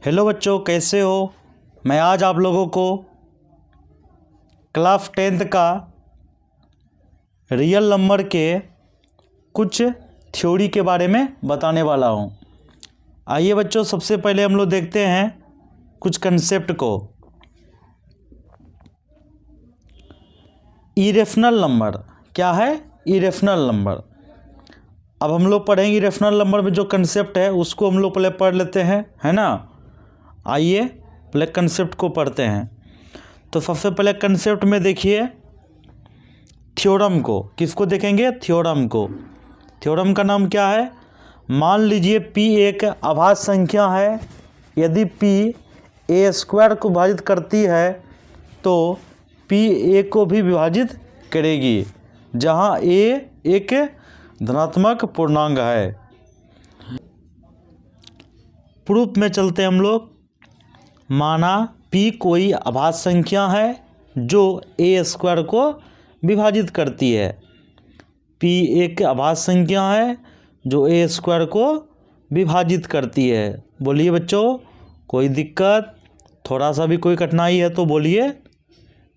Hello बच्चों, कैसे हो। मैं आज आप लोगों को क्लास 10th का रियल नंबर के कुछ थ्योरी के बारे में बताने वाला हूँ। आइए बच्चों, सबसे पहले हम लोग देखते हैं कुछ कंसेप्ट को। इरेशनल नंबर क्या है? Irrational number. अब हम लोग पढ़ेंगे इरेशनल नंबर में जो कंसेप्ट है उसको हम लोग पहले पढ़ लेते हैं, है ना। आइए पहले कंसेप्ट को पढ़ते हैं। तो सबसे पहले कंसेप्ट में देखिए थ्योरम को। किसको देखेंगे? थ्योरम को। थ्योरम का नाम क्या है? मान लीजिए P एक अभाज्य संख्या है। यदि P a स्क्वायर को विभाजित करती है तो P a को भी विभाजित करेगी, जहाँ a एक धनात्मक पूर्णांक है। प्रूफ में चलते हम लोग। माना P कोई अभाज्य संख्या है जो a स्क्वायर को विभाजित करती है। P एक अभाज्य संख्या है जो a स्क्वायर को विभाजित करती है। बोलिए बच्चों, कोई दिक्कत? थोड़ा सा भी कोई कठिनाई है तो बोलिए,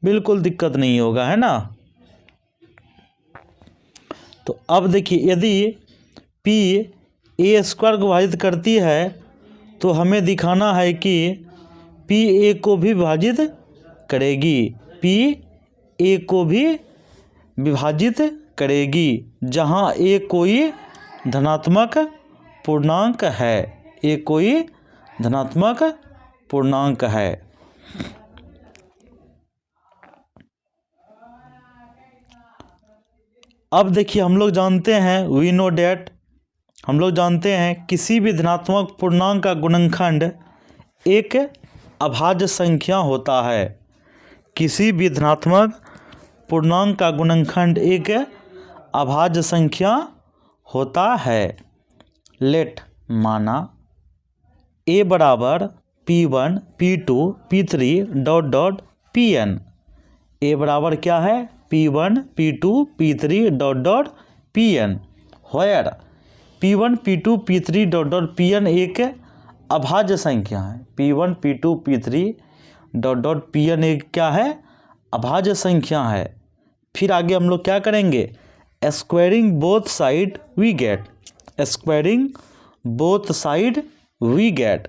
बिल्कुल दिक्कत नहीं होगा, है ना। तो अब देखिए, यदि P a स्क्वायर को विभाजित करती है तो हमें दिखाना है कि P a को भी विभाजित करेगी। P a को भी विभाजित करेगी, जहाँ a कोई धनात्मक पूर्णांक है। a कोई धनात्मक पूर्णांक है। अब देखिए, हम लोग जानते हैं वी नो डैट, हम लोग जानते हैं किसी भी धनात्मक पूर्णांक का गुणनखंड एक अभाज्य संख्या होता है। किसी भी धनात्मक पूर्णांक का गुणनखंड एक अभाज्य संख्या होता है। लेट माना a बराबर P1 P2 P3 dot dot Pn। a बराबर क्या है? P1 P2 P3 dot dot Pn। Where P1 P2 P3 dot dot Pn एक अभाज्य संख्या है। P1 P2 P3 dot dot Pn एक क्या है? अभाज्य संख्या है। फिर आगे हम लोग क्या करेंगे? Squaring both side we get, squaring both side we get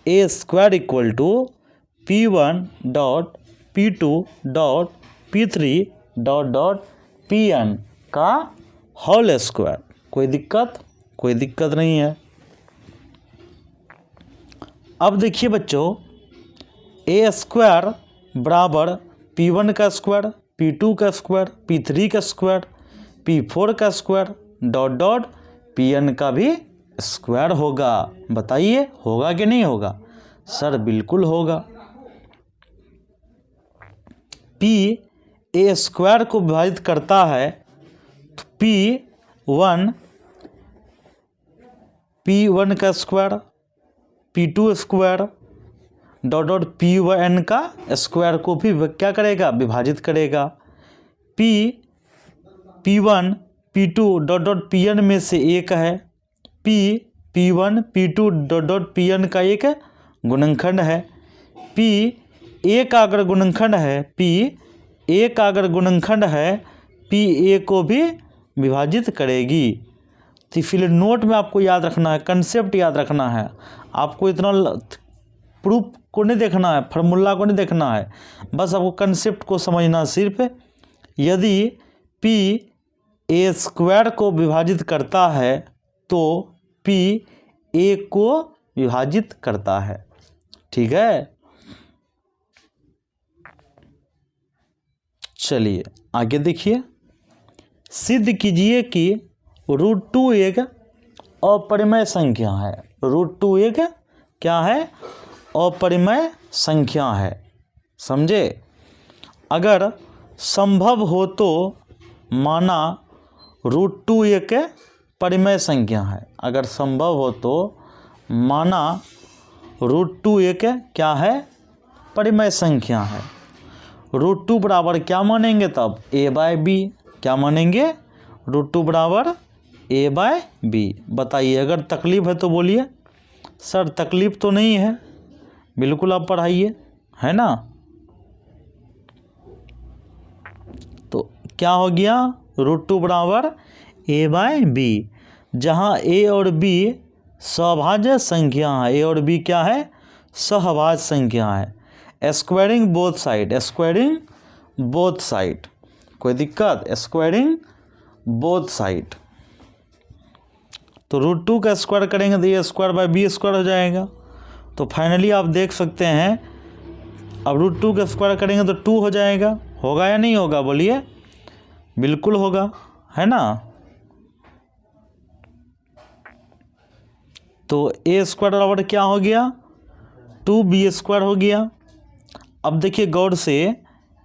a square equal to P1 dot P2 dot P3 dot dot Pn का होल स्क्वायर। कोई दिक्कत? कोई दिक्कत नहीं है। अब देखिए बच्चों, a स्क्वायर बराबर P1 का स्क्वायर, P2 का स्क्वायर, P3 का स्क्वायर, P4 का स्क्वायर डॉट डॉट Pn का भी स्क्वायर होगा। बताइए, होगा कि नहीं होगा? सर बिल्कुल होगा। P a स्क्वायर को विभाजित करता है तो P1 का square, P2 square dot dot Pn का स्क्वायर को भी क्या करेगा? विभाजित करेगा। P1 P2 dot dot Pn में से एक है। P1 P2 dot dot Pn का एक गुणनखंड है। P a का अगर गुणनखंड है, P a का अगर गुणनखंड है, P a को भी विभाजित करेगी। तो फिर नोट में आपको याद रखना है, कंसेप्ट याद रखना है। आपको इतना प्रूफ को नहीं देखना है, फार्मूला को नहीं देखना है, बस आपको कंसेप्ट को समझना। सिर्फ यदि P a स्क्वायर को विभाजित करता है तो P a को विभाजित करता है। ठीक है, चलिए आगे देखिए। सिद्ध कीजिए कि √2 एक अपरिमेय संख्या है। √2 एक क्या है? अपरिमेय संख्या है। समझे? अगर संभव हो तो माना √2 एक परिमेय संख्या है। अगर संभव हो तो माना √2 एक क्या है? परिमेय संख्या है। √2 बराबर क्या मानेंगे तब? a/b। क्या मानेंगे? √2 बराबर a/b। बताइए, अगर तकलीफ है तो बोलिए, सर तकलीफ तो नहीं है, बिल्कुल आप पढ़ाइए, है ना। तो क्या हो गया, √2 बराबर a/b, जहाँ a और b सहभाज्य संख्या है। a और b क्या है, सहभाज्य संख्या है। Squaring both side, squaring both side, कोई दिक्कत, स्क्वायरिंग बोथ साइड। तो √2 का स्क्वायर करेंगे तो a² / b² हो जाएगा। तो फाइनली आप देख सकते हैं, अब √2 का स्क्वायर करेंगे तो 2 हो जाएगा। होगा या नहीं होगा, बोलिए, बिल्कुल होगा, है ना। तो a² बराबर क्या हो गया, 2b² हो गया। अब देखिए गौर से,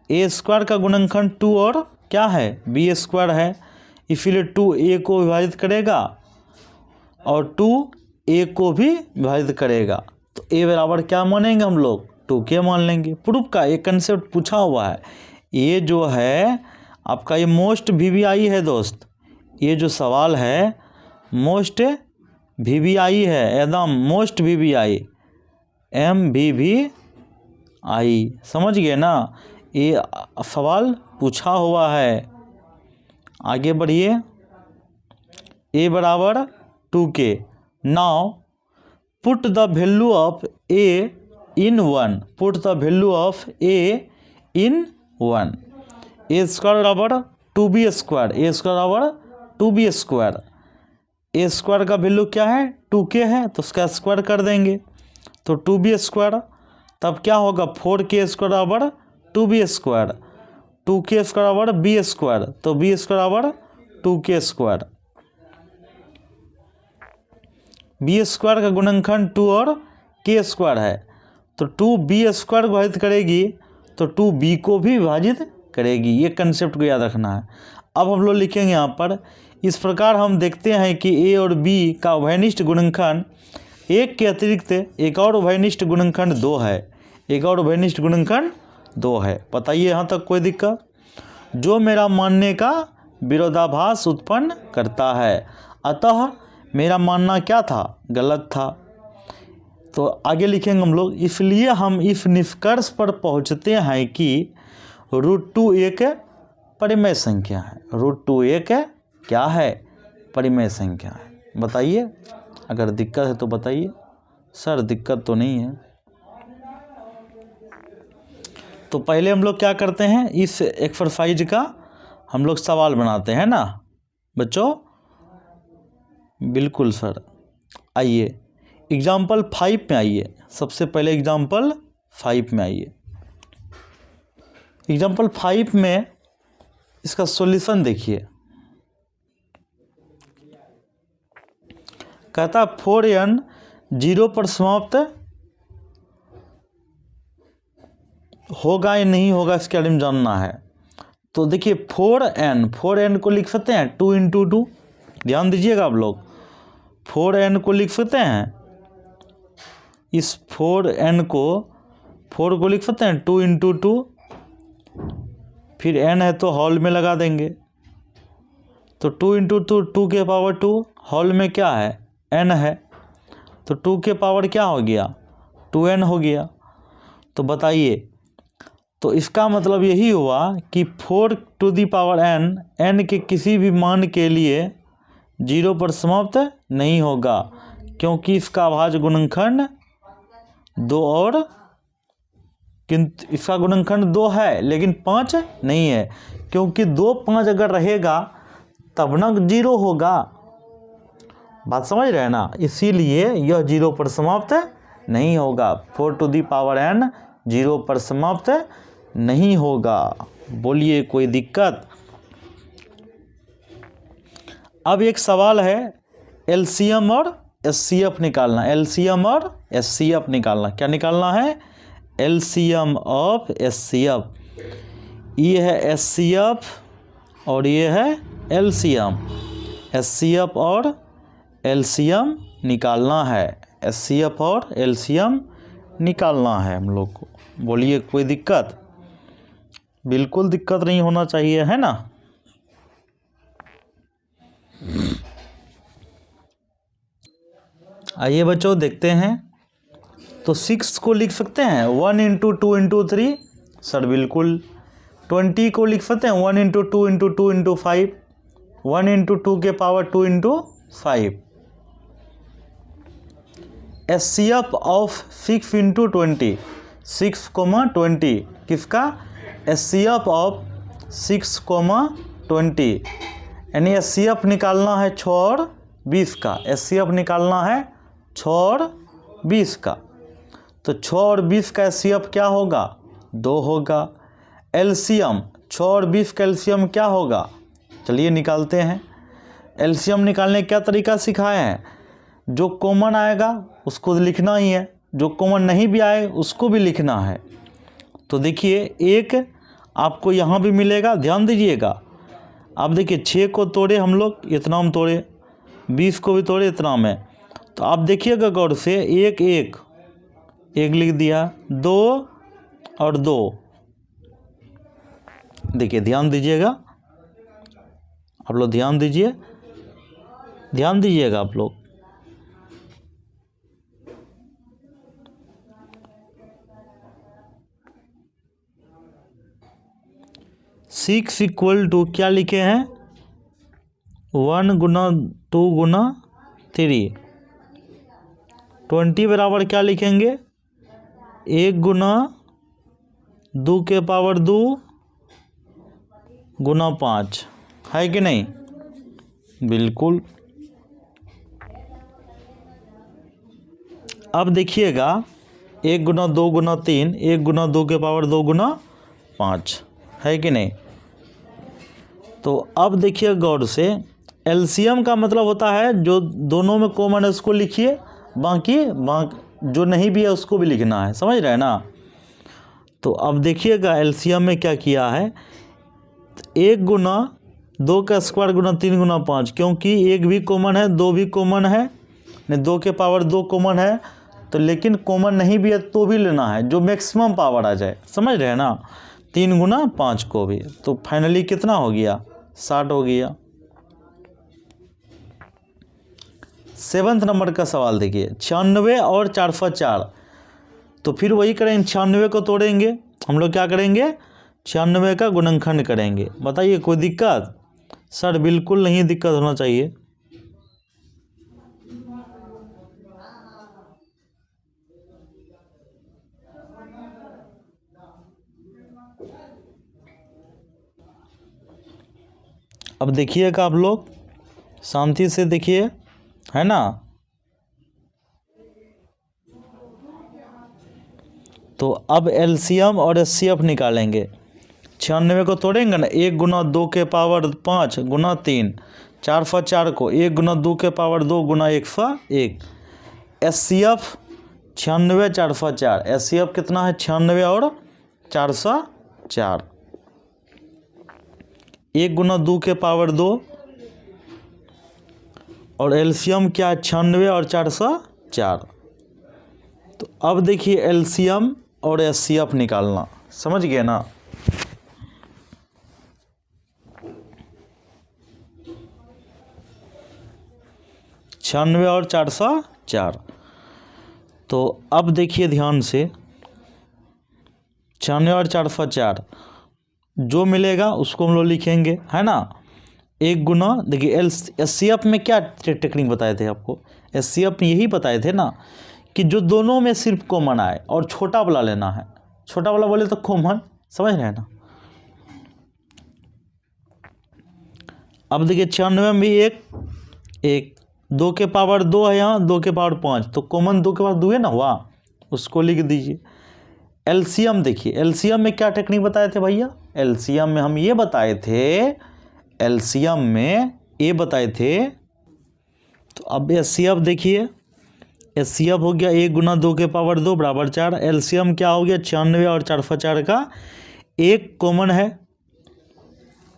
a² का गुणनखंड 2 और क्या है, b² है, इसीलिए 2 a को विभाजित करेगा और 2 a को भी विभाजित करेगा। तो a बराबर क्या मानेंगे हम लोग, 2k मान लेंगे। प्रूफ का एक कंसेप्ट पूछा हुआ है। ये जो है आपका ये मोस्ट VVI है दोस्त, ये जो सवाल है मोस्ट VVI है, एकदम मोस्ट VVI, MVVI, समझ गए ना। ये सवाल पूछा हुआ है। आगे बढ़िए, a बराबर 2k। Now put the value of a in 1, put the value of a in 1। a² बराबर 2b², a² बराबर 2b²। a² का वैल्यू क्या है, 2k है, तो उसका स्क्वायर कर देंगे तो 2b²। तब क्या होगा, 4k² बराबर 2b², 2k² बराबर b², तो b² बराबर 2k²। b² का गुणनखंड 2 और k² है, तो 2b² विभाजित करेगी तो 2b को भी विभाजित करेगी। ये कंसेप्ट को याद रखना है। अब हम लोग लिखेंगे यहाँ पर, इस प्रकार हम देखते हैं कि a और b का उभयनिष्ठ गुणनखंड 1 के अतिरिक्त एक और उभयनिष्ठ गुणनखंड 2 है, एक और उभयनिष्ठ गुणनखंड 2 है। बताइए यहाँ तक कोई दिक्कत, जो मेरा मानने का विरोधाभास उत्पन्न करता है। अतः मेरा मानना क्या था, गलत था। तो आगे लिखेंगे हम लोग, इसलिए हम इस निष्कर्ष पर पहुंचते हैं कि √2 एक परिमेय संख्या है। √2 एक क्या है, परिमेय संख्या है। बताइए, अगर दिक्कत है तो बताइए। सर दिक्कत तो नहीं है। तो पहले हम लोग क्या करते हैं, इस एक्सरसाइज का हम लोग सवाल बनाते हैं ना बच्चों। बिल्कुल सर, आइए एग्जाम्पल 5 में आइए। सबसे पहले एग्जाम्पल 5 में आइए। एग्जाम्पल 5 में इसका सॉल्यूशन देखिए। कहता 4n 0 पर समाप्त होगा या नहीं होगा, इसके बारे में जानना है। तो देखिए 4n को लिख सकते हैं 2 × 2, ध्यान दीजिएगा आप लोग। 4n को लिख सकते हैं, इस 4n को 4 को लिख सकते हैं 2 × 2, फिर n है तो हॉल में लगा देंगे। तो 2 × 2 2 के पावर 2, हॉल में क्या है, n है, तो 2 के पावर क्या हो गया, 2n हो गया। तो बताइए, तो इसका मतलब यही हुआ कि 4n n के किसी भी मान के लिए 0 पर समाप्त नहीं होगा, क्योंकि इसका अभाज्य गुणनखंड 2 और किंतु इसका गुणनखंड 2 है लेकिन 5 नहीं है, क्योंकि 2 5 अगर रहेगा तब ना 0 होगा। बात समझ रहे हैं ना, इसीलिए यह 0 पर समाप्त नहीं होगा। 4n 0 पर समाप्त नहीं होगा। बोलिए कोई दिक्कत। अब एक सवाल है एलसीएम और एचसीएफ निकालना। एलसीएम और एचसीएफ निकालना, क्या निकालना है, एलसीएम ऑफ एचसीएफ। ये है एचसीएफ और ये है एलसीएम। एचसीएफ और एलसीएम निकालना है, एचसीएफ और एलसीएम निकालना है हम लोग को। बोलिए कोई दिक्कत, बिल्कुल दिक्कत नहीं होना चाहिए, है ना। आइए बच्चों देखते हैं। तो 6 को लिख सकते हैं 1 इंटू 2 इंटू 3, सर बिल्कुल। 20 को लिख सकते हैं 1 इंटू 2 इंटू 2 इंटू 5, 1 इंटू 2 के power 2 into 5। HCF of 6 into 20, 6,20 किसका? एचसीएफ ऑफ 6,20, यानी एचसीएफ निकालना है 6 और 20 का। एचसीएफ निकालना है 6 और 20 का। तो 6 और 20 का एचसीएफ क्या होगा? 2 होगा। एलसीएम 6 और 20 का एलसीएम क्या होगा? चलिए निकालते हैं। एलसीएम निकालने का क्या तरीका सिखाए हैं? जो कॉमन आएगा उसको लिखना ही है, जो कॉमन नहीं भी आए उसको भी लिखना है। तो देखिए एक आपको यहाँ भी मिलेगा, ध्यान दीजिएगा। आप देखिए 6 को तोड़े हम लोग, इतना में तोड़े, 20 को भी तोड़े इतना में। तो आप देखिएगा गौर से, एक लिख दिया, 2 और 2। देखिए ध्यान दीजिएगा आप लोग, ध्यान दीजिएगा आप लोग। सिक्स इक्वल टू क्या लिखे हैं? 1 गुना 2 गुना 3। 20 बराबर क्या लिखेंगे? 1 गुना 2 के पावर 2 गुना 5, है कि नहीं? बिल्कुल। अब देखिएगा 1 गुना 2 गुना 3, 1 गुना 2 के पावर 2 गुना 5, है कि नहीं? तो अब देखिए गौर से, एलसीएम का मतलब होता है जो दोनों में कॉमन है उसको लिखिए, बाकी जो नहीं भी है उसको भी लिखना है, समझ रहे हैं ना? तो अब देखिएगा एलसीएम में क्या किया है, 1 गुना 2 का स्क्वायर गुना 3 गुना 5, क्योंकि 1 भी कॉमन है 2 भी कॉमन है, नहीं 2 के पावर 2 कॉमन है, तो लेकिन कॉमन नहीं भी है तो भी लेना है जो मैक्सिमम पावर आ जाए, समझ रहे हैं ना? 3 गुना 5 को भी, तो फाइनली कितना हो गया? 60 हो गया। 7 नंबर का सवाल देखिए, 96 और 404। तो फिर वही करेंगे, 96 को तोड़ेंगे हम लोग, क्या करेंगे? 96 का गुणनखंड करेंगे। बताइए कोई दिक्कत? सर बिल्कुल नहीं दिक्कत होना चाहिए। अब देखिएगा आप लोग, शांति से देखिए, है ना? तो अब एलसीएम और एचसीएफ निकालेंगे। 96 को तोड़ेंगे ना, 1 गुना 2 के पावर 5 गुना 3, 4/4 को 1 गुना 2 के पावर 2 गुना 1/1। एचसीएफ 96 4/4, एचसीएफ कितना है? 96 और 4/4। 1 गुना 2 के पावर 2, और एलसीएम क्या है? 96 और 4/4। तो अब देखिए एलसीएम और एचसीएफ निकालना, समझ गए ना? छियानवे और 4/4। तो अब देखिए ध्यान से, 96 और 4/4 जो मिलेगा उसको हम लोग लिखेंगे, है ना? 1 गुना, देखिए एचसीएफ में क्या टेक्निक बताए थे आपको? एचसीएफ में यही बताए थे ना कि जो दोनों में सिर्फ कॉमन आए और छोटा वाला लेना है। छोटा वाला बोले तो कॉमन, समझ रहे हैं ना? अब देखिए 96 में भी एक 2 के पावर 2 है, यहाँ 2 के पावर 5, तो कॉमन 2 के पावर 2 है ना, हुआ, उसको लिख दीजिए। एलसीएम देखिए, एलसीएम में क्या टेक्निक बताए थे भैया? एलसीएम में हम ये बताए थे, तो अब एचसीएफ देखिए, एचसीएफ हो गया 1 गुना 2 के पावर 2 बराबर 4। एलसीएम क्या हो गया? 96 और 4/4 का, एक कॉमन है,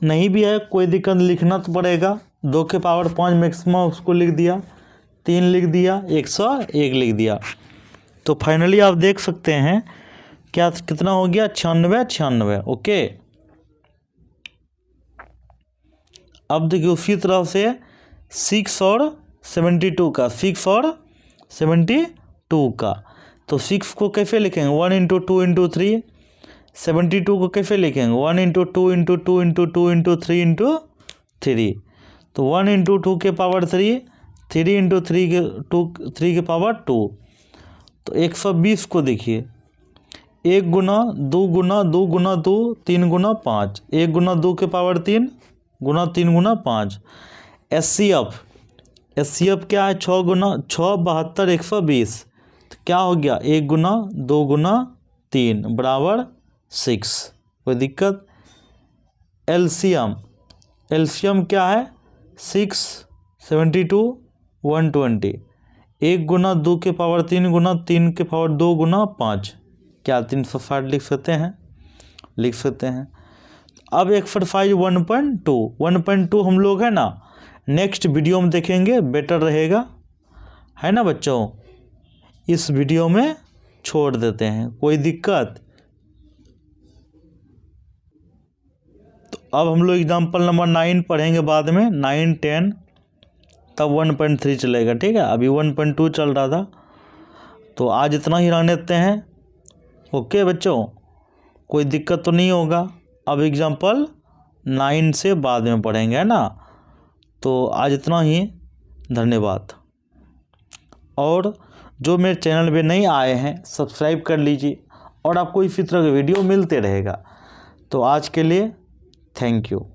नहीं भी है कोई दिक्कत, लिखना तो पड़ेगा। 2 के पावर 5 मैक्सिमम, उसको लिख दिया, 3 लिख दिया, 101 लिख दिया। तो फाइनली आप देख सकते हैं क्या कितना हो गया? 96। ओके। अब देखिए उसी तरह से 6 और 72 का, 6 और 72 का। तो 6 को कैसे लिखेंगे 1 इंटू 2 इंटू 3। 72 को कैसे लिखेंगे 1 into 2 into 2 into 2 into 3 into 3। तो 1 इंटू 2 के पावर 3, 3 इंटू 3 के पावर 2। तो 120 को देखिए 1 गुना 2 गुना 2 गुना 2 3 गुना 5, 1 गुना 2 के पावर 3 गुना 3 गुना 5। एस क्या है 6 गुना 6 72 120। तो क्या हो गया 1 गुना 2 गुना 3 बराबर 6। कोई दिक्कत। एलसीएम क्या है 6 72 120। 1 गुना 2 के पावर 3 गुना 3 के पावर 2 गुना 5, क्या 360 लिख सकते हैं। अब एक्सरसाइज 1.2 हम लोग है ना नेक्स्ट वीडियो में देखेंगे, बेटर रहेगा, है ना बच्चों। इस वीडियो में छोड़ देते हैं, कोई दिक्कत। तो अब हम लोग एग्जाम्पल नंबर 9 पढ़ेंगे बाद में, 9 10 तब 1.3 चलेगा, ठीक है। अभी 1.2 चल रहा था, तो आज इतना ही रहने देते हैं। ओके बच्चों, कोई दिक्कत तो नहीं होगा। अब एग्जाम्पल 9 से बाद में पढ़ेंगे, है ना। तो आज इतना ही, धन्यवाद। और जो मेरे चैनल पे नहीं आए हैं सब्सक्राइब कर लीजिए, और आपको इसी तरह के वीडियो मिलते रहेगा। तो आज के लिए थैंक यू।